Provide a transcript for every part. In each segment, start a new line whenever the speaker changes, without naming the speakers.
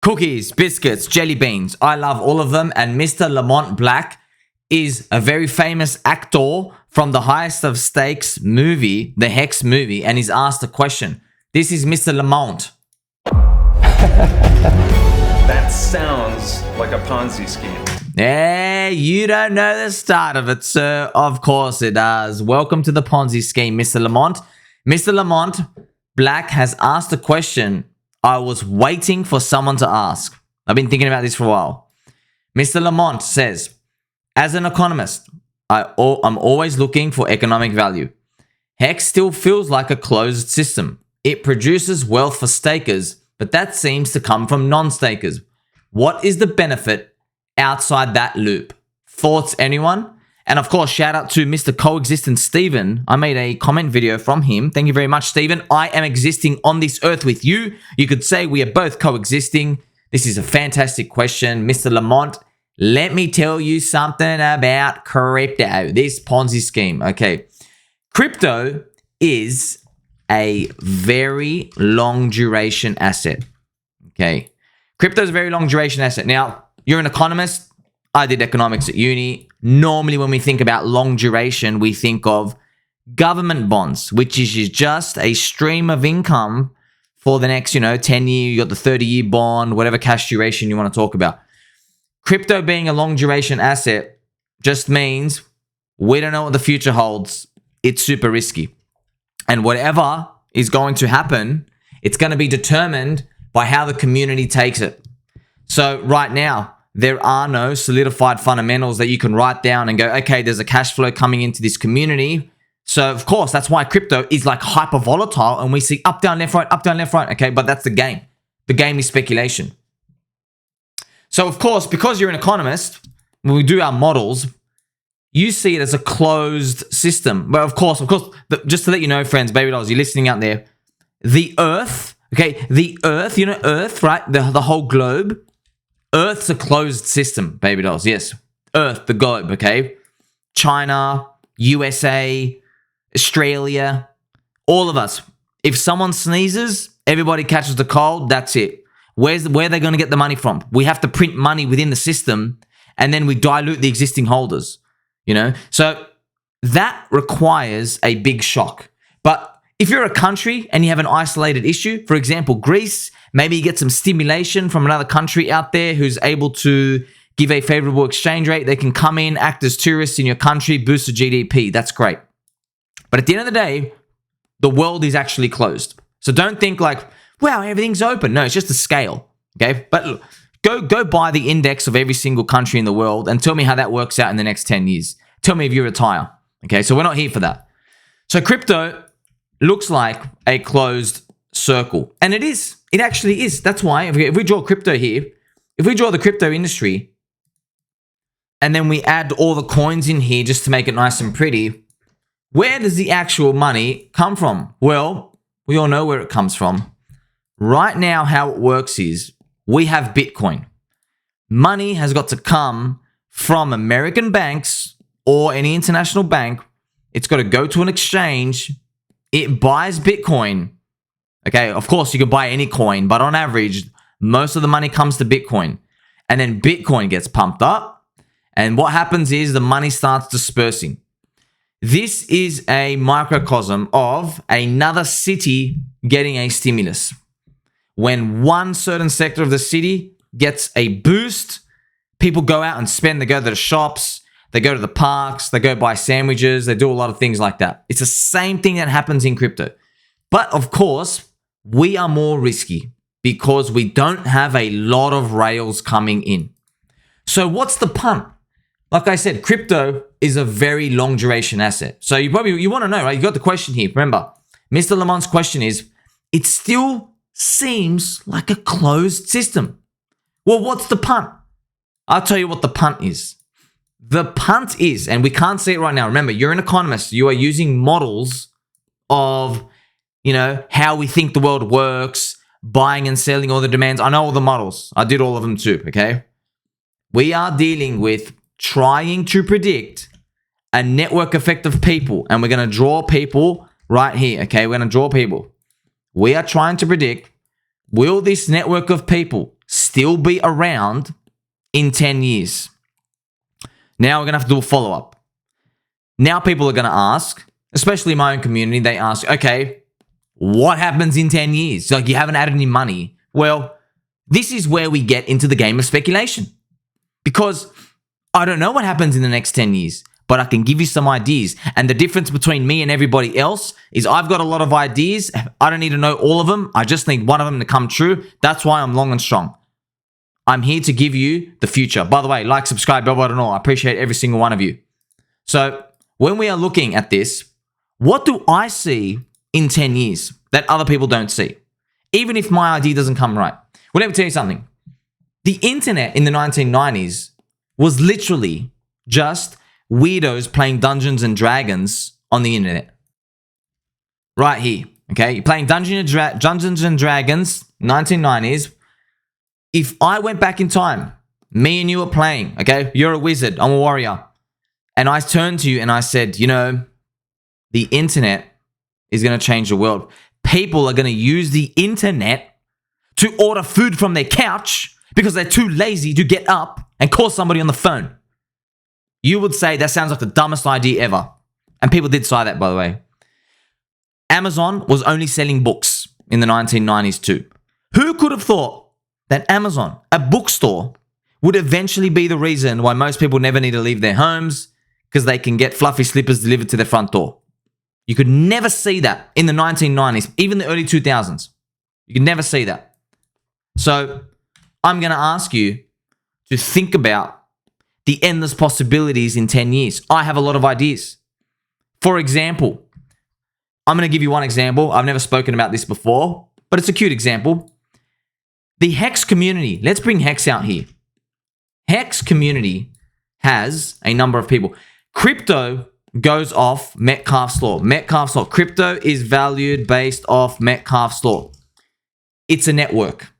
Cookies, biscuits, jelly beans. I love all of them. And Mr. Lamont Black is a very famous actor from the Highest of Stakes movie, the HEX movie, and he's asked a question. This is Mr. Lamont.
That sounds like a Ponzi scheme.
Yeah, you don't know the start of it, sir. Of course it does. Welcome to the Ponzi scheme, Mr. Lamont. Mr. Lamont Black has asked a question I was waiting for someone to ask. I've been thinking about this for a while. Mr. Lamont says, as an economist, I'm always looking for economic value. HEX still feels like a closed system. It produces wealth for stakers, but that seems to come from non-stakers. What is the benefit outside that loop? Thoughts, anyone? And of course, shout out to Mr. Coexistent Steven. I made a comment video from him. Thank you very much, Steven. I am existing on this earth with you. You could say we are both coexisting. This is a fantastic question. Mr. Lamont, let me tell you something about crypto, this Ponzi scheme. Okay, crypto is a very long duration asset. Okay, crypto is a very long duration asset. Now, you're an economist. I did economics at uni. Normally, when we think about long duration, we think of government bonds, which is just a stream of income for the next, 10 year, you got the 30-year bond, whatever cash duration you want to talk about. Crypto being a long duration asset just means we don't know what the future holds. It's super risky. And whatever is going to happen, it's going to be determined by how the community takes it. So right now, there are no solidified fundamentals that you can write down and go, okay, there's a cash flow coming into this community. So of course, that's why crypto is like hyper volatile and we see up, down, left, right, up, down, left, right. Okay, but that's the game. The game is speculation. So of course, because you're an economist, when we do our models, you see it as a closed system. But of course, just to let you know, friends, baby dolls, you're listening out there, the earth, okay, the earth, earth, right? The whole globe, Earth's a closed system, baby dolls. Yes, Earth, the globe, okay? China, USA, Australia, all of us. If someone sneezes, everybody catches the cold, that's it. Where are they going to get the money from? We have to print money within the system and then we dilute the existing holders, So that requires a big shock. But if you're a country and you have an isolated issue, for example, Greece, maybe you get some stimulation from another country out there who's able to give a favorable exchange rate. They can come in, act as tourists in your country, boost the GDP. That's great. But at the end of the day, the world is actually closed. So don't think like, wow, everything's open. No, it's just a scale. Okay. But look, go buy the index of every single country in the world and tell me how that works out in the next 10 years. Tell me if you retire. Okay. So we're not here for that. So crypto looks like a closed circle. And it is. It actually is. That's why if we draw crypto here, if we draw the crypto industry and then we add all the coins in here just to make it nice and pretty, where does the actual money come from? Well, we all know where it comes from. Right now, how it works is we have Bitcoin. Money has got to come from American banks or any international bank. It's got to go to an exchange. It buys Bitcoin. Okay, of course, you can buy any coin, but on average, most of the money comes to Bitcoin. And then Bitcoin gets pumped up. And what happens is the money starts dispersing. This is a microcosm of another city getting a stimulus. When one certain sector of the city gets a boost, people go out and spend. They go to the shops, they go to the parks, they go buy sandwiches, they do a lot of things like that. It's the same thing that happens in crypto. But of course, we are more risky because we don't have a lot of rails coming in. So what's the punt? Like I said, crypto is a very long duration asset. So you want to know, right? You got the question here. Remember, Mr. Lamont's question is, it still seems like a closed system. Well, what's the punt? I'll tell you what the punt is. The punt is, and we can't see it right now. Remember, you're an economist. You are using models of, how we think the world works, buying and selling, all the demands. I know all the models. I did all of them too, okay? We are dealing with trying to predict a network effect of people, and we're going to draw people right here, okay? We're going to draw people. We are trying to predict, will this network of people still be around in 10 years? Now we're going to have to do a follow-up. Now people are going to ask, especially in my own community, they ask, okay, what happens in 10 years? Like, you haven't added any money. Well, this is where we get into the game of speculation. Because I don't know what happens in the next 10 years, but I can give you some ideas. And the difference between me and everybody else is I've got a lot of ideas. I don't need to know all of them. I just need one of them to come true. That's why I'm long and strong. I'm here to give you the future. By the way, like, subscribe, bell button, all. I appreciate every single one of you. So when we are looking at this, what do I see in 10 years that other people don't see? Even if my idea doesn't come right. Well, let me tell you something. The internet in the 1990s was literally just weirdos playing Dungeons and Dragons on the internet. Right here, okay? You're playing Dungeons and Dragons, 1990s. If I went back in time, me and you are playing, okay? You're a wizard, I'm a warrior. And I turned to you and I said, you know, the internet is going to change the world. People are going to use the internet to order food from their couch because they're too lazy to get up and call somebody on the phone. You would say that sounds like the dumbest idea ever. And people did say that, by the way. Amazon was only selling books in the 1990s too. Who could have thought that Amazon, a bookstore, would eventually be the reason why most people never need to leave their homes because they can get fluffy slippers delivered to their front door? You could never see that in the 1990s, even the early 2000s. You could never see that. So I'm going to ask you to think about the endless possibilities in 10 years. I have a lot of ideas. For example, I'm going to give you one example. I've never spoken about this before, but it's a cute example. The HEX community. Let's bring HEX out here. HEX community has a number of people. Crypto goes off Metcalfe's law. Metcalfe's law. Crypto is valued based off Metcalfe's law. It's a network.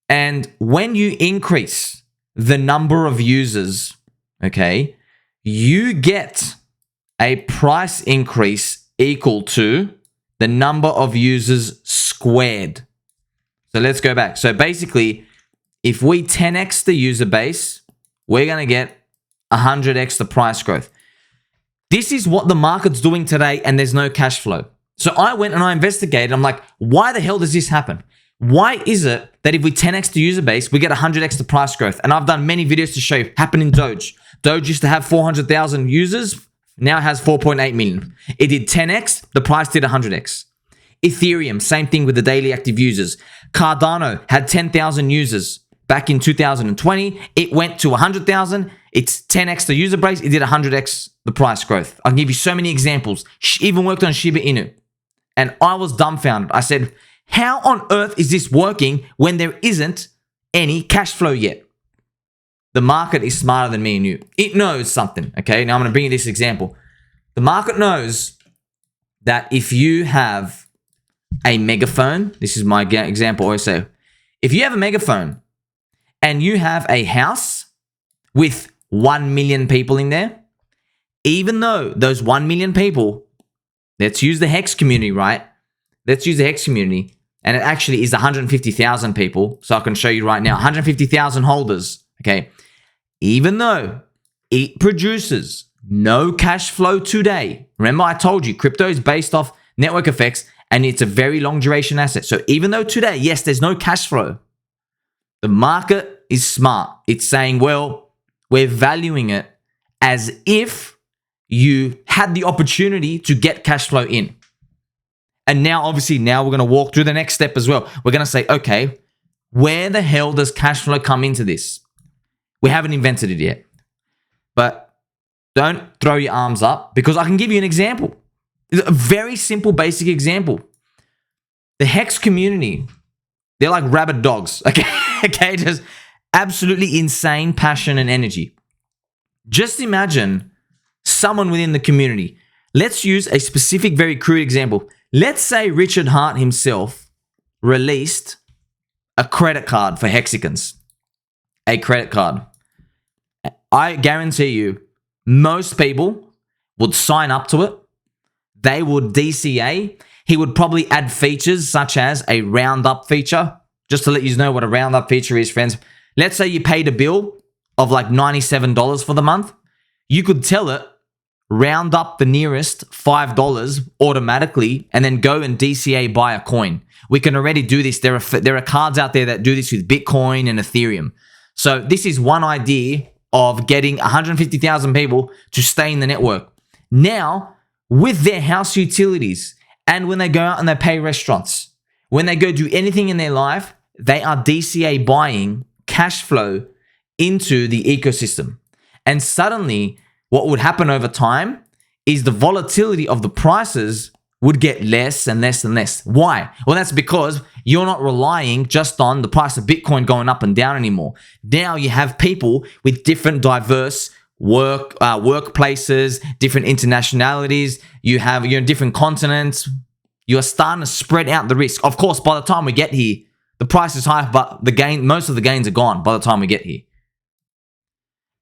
And when you increase the number of users, okay, you get a price increase equal to the number of users squared. So let's go back. So basically, if we 10x the user base, we're going to get 100x the price growth. This is what the market's doing today, and there's no cash flow. So I went and I investigated. I'm like, why the hell does this happen? Why is it that if we 10x the user base, we get 100x the price growth? And I've done many videos to show you. Happened in Doge. Doge used to have 400,000 users. Now it has 4.8 million. It did 10x. The price did 100x. Ethereum, same thing with the daily active users. Cardano had 10,000 users back in 2020. It went to 100,000. It's 10x the user base. It did 100x the price growth. I can give you so many examples. Even worked on Shiba Inu. And I was dumbfounded. I said, how on earth is this working when there isn't any cash flow yet? The market is smarter than me and you. It knows something, okay? Now I'm going to bring you this example. The market knows that if you have a megaphone, this is my example also. If you have a megaphone and you have a house with 1 million people in there, even though those 1 million people, let's use the HEX community, right? Let's use the HEX community. And it actually is 150,000 people. So I can show you right now, 150,000 holders, okay? Even though it produces no cash flow today. Remember, I told you, crypto is based off network effects and it's a very long duration asset. So even though today, yes, there's no cash flow, the market is smart. It's saying, well, we're valuing it as if you had the opportunity to get cash flow in. And now, obviously, now we're going to walk through the next step as well. We're going to say, okay, where the hell does cash flow come into this? We haven't invented it yet. But don't throw your arms up because I can give you an example. It's a very simple, basic example. The HEX community, they're like rabid dogs, okay? Okay, just absolutely insane passion and energy. Just imagine someone within the community. Let's use a specific, very crude example. Let's say Richard Hart himself released a credit card for Hexicans. A credit card. I guarantee you, most people would sign up to it. They would DCA. He would probably add features such as a roundup feature, just to let you know what a roundup feature is, friends. Let's say you paid a bill of like $97 for the month. You could tell it, round up the nearest $5 automatically, and then go and DCA buy a coin. We can already do this. There are cards out there that do this with Bitcoin and Ethereum. So this is one idea of getting 150,000 people to stay in the network. Now, with their house utilities, and when they go out and they pay restaurants, when they go do anything in their life, they are DCA buying cash flow into the ecosystem. And suddenly, what would happen over time is the volatility of the prices would get less and less and less. Why? Well, that's because you're not relying just on the price of Bitcoin going up and down anymore. Now you have people with different diverse workplaces, different internationalities. You're in different continents. You're starting to spread out the risk. Of course, by the time we get here, the price is high, but most of the gains are gone by the time we get here.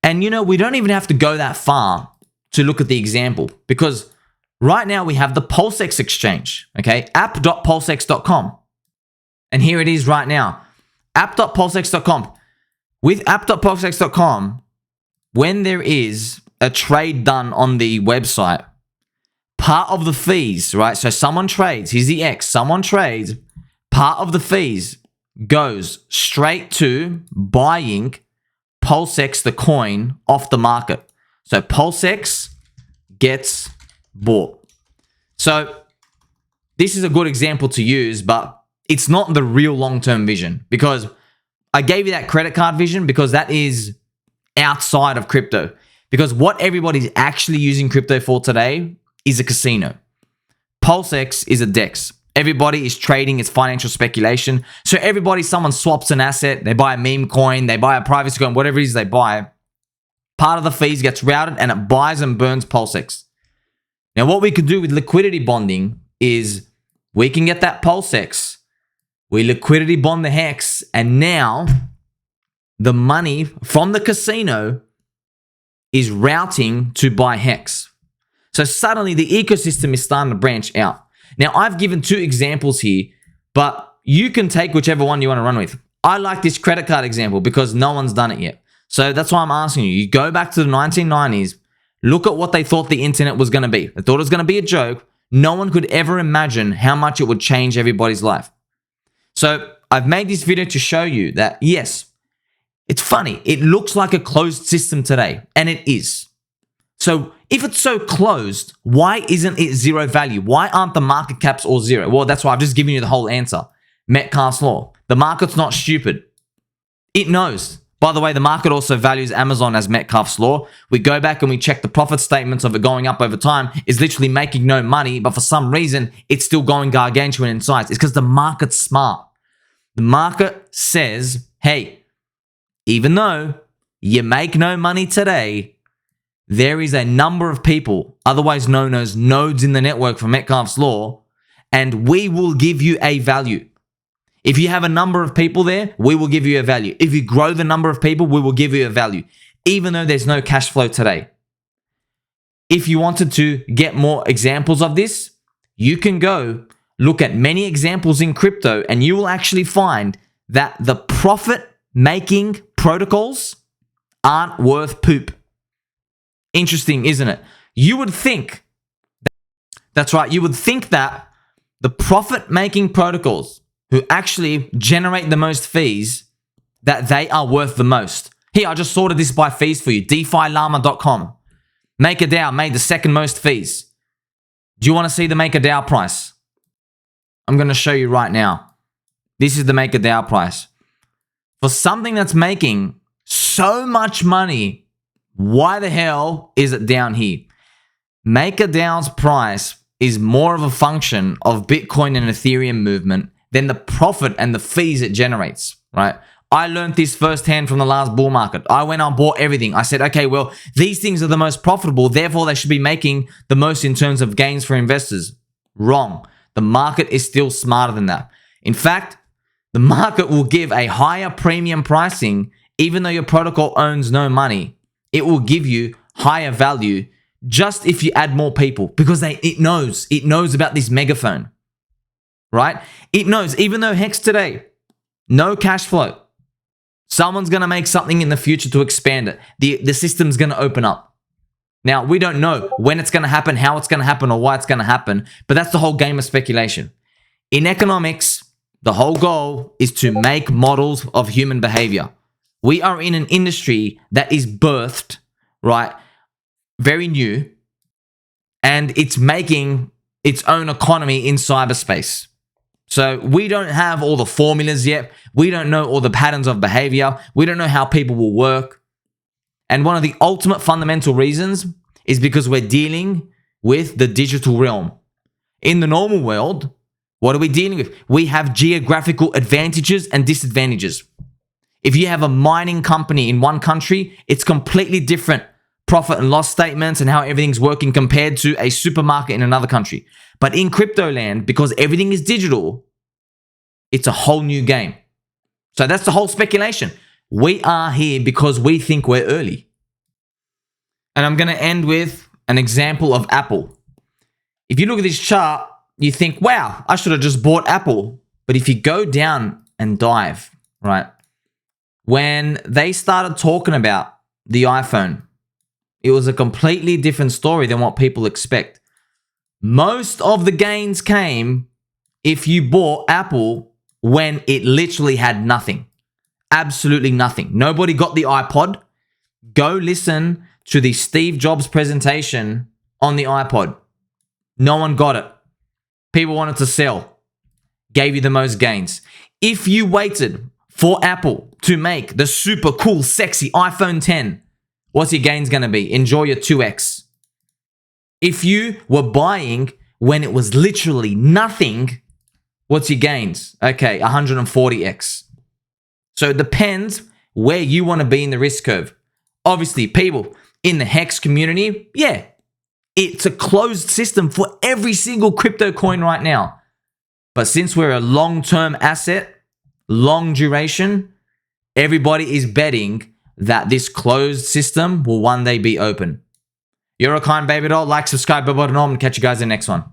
And we don't even have to go that far to look at the example, because right now we have the PulseX exchange, okay? app.pulsex.com. And here it is right now, app.pulsex.com. With app.pulsex.com, when there is a trade done on the website, part of the fees, right? So someone trades, here's the X, someone trades, part of the fees goes straight to buying PulseX, the coin, off the market. So PulseX gets bought. So this is a good example to use, but it's not the real long-term vision, because I gave you that credit card vision because that is outside of crypto. Because what everybody's actually using crypto for today is a casino. PulseX is a DEX. Everybody is trading, it's financial speculation. So someone swaps an asset, they buy a meme coin, they buy a privacy coin, whatever it is they buy, part of the fees gets routed and it buys and burns PulseX. Now, what we can do with liquidity bonding is we can get that PulseX, we liquidity bond the HEX, and now the money from the casino is routing to buy HEX. So suddenly the ecosystem is starting to branch out. Now, I've given two examples here, but you can take whichever one you want to run with. I like this credit card example because no one's done it yet. So that's why I'm asking you. You go back to the 1990s, look at what they thought the internet was going to be. They thought it was going to be a joke. No one could ever imagine how much it would change everybody's life. So I've made this video to show you that, yes, it's funny. It looks like a closed system today, and it is. So if it's so closed, why isn't it zero value? Why aren't the market caps all zero? Well, that's why I've just given you the whole answer. Metcalfe's law. The market's not stupid. It knows. By the way, the market also values Amazon as Metcalfe's law. We go back and we check the profit statements of it going up over time. It's literally making no money, but for some reason, it's still going gargantuan in size. It's because the market's smart. The market says, hey, even though you make no money today, there is a number of people, otherwise known as nodes in the network for Metcalfe's law, and we will give you a value. If you have a number of people there, we will give you a value. If you grow the number of people, we will give you a value, even though there's no cash flow today. If you wanted to get more examples of this, you can go look at many examples in crypto, and you will actually find that the profit-making protocols aren't worth poop. Interesting, isn't it? You would think, that's right, you would think that the profit-making protocols who actually generate the most fees, that they are worth the most. Here, I just sorted this by fees for you. DeFiLlama.com. MakerDAO made the second most fees. Do you want to see the MakerDAO price? I'm going to show you right now. This is the MakerDAO price. For something that's making so much money, why the hell is it down here? MakerDAO's price is more of a function of Bitcoin and Ethereum movement than the profit and the fees it generates, right? I learned this firsthand from the last bull market. I went on, bought everything. I said, okay, well, these things are the most profitable, therefore they should be making the most in terms of gains for investors. Wrong. The market is still smarter than that. In fact, the market will give a higher premium pricing even though your protocol owns no money. It will give you higher value just if you add more people, because it knows about this megaphone, right? It knows, even though HEX today, No cash flow. Someone's going to make something in the future to expand it. The system's going to open up. Now, we don't know when it's going to happen, how it's going to happen, or why it's going to happen, but that's the whole game of speculation. In economics, the whole goal is to make models of human behavior. We are in an industry that is birthed, right, very new, and it's making its own economy in cyberspace. So we don't have all the formulas yet. We don't know all the patterns of behavior. We don't know how people will work. And one of the ultimate fundamental reasons is because we're dealing with the digital realm. In the normal world, what are we dealing with? We have geographical advantages and disadvantages. If you have a mining company in one country, it's completely different profit and loss statements and how everything's working compared to a supermarket in another country. But in crypto land, because everything is digital, it's a whole new game. So that's the whole speculation. We are here because we think we're early. And I'm going to end with an example of Apple. If you look at this chart, you think, wow, I should have just bought Apple. But if you go down and dive, right, when they started talking about the iPhone, it was a completely different story than what people expect. Most of the gains came if you bought Apple when it literally had nothing. Absolutely nothing. Nobody got the iPod. Go listen to the Steve Jobs presentation on the iPod. No one got it. People wanted to sell. Gave you the most gains. If you waited for Apple to make the super cool, sexy iPhone 10, what's your gains going to be? Enjoy your 2x. If you were buying when it was literally nothing, what's your gains? Okay, 140x. So it depends where you want to be in the risk curve. Obviously, people in the HEX community, yeah, it's a closed system for every single crypto coin right now. But since we're a long-term asset, long duration, everybody is betting that this closed system will one day be open. You're a kind baby doll. Like, subscribe, bell button on, and catch you guys in the next one.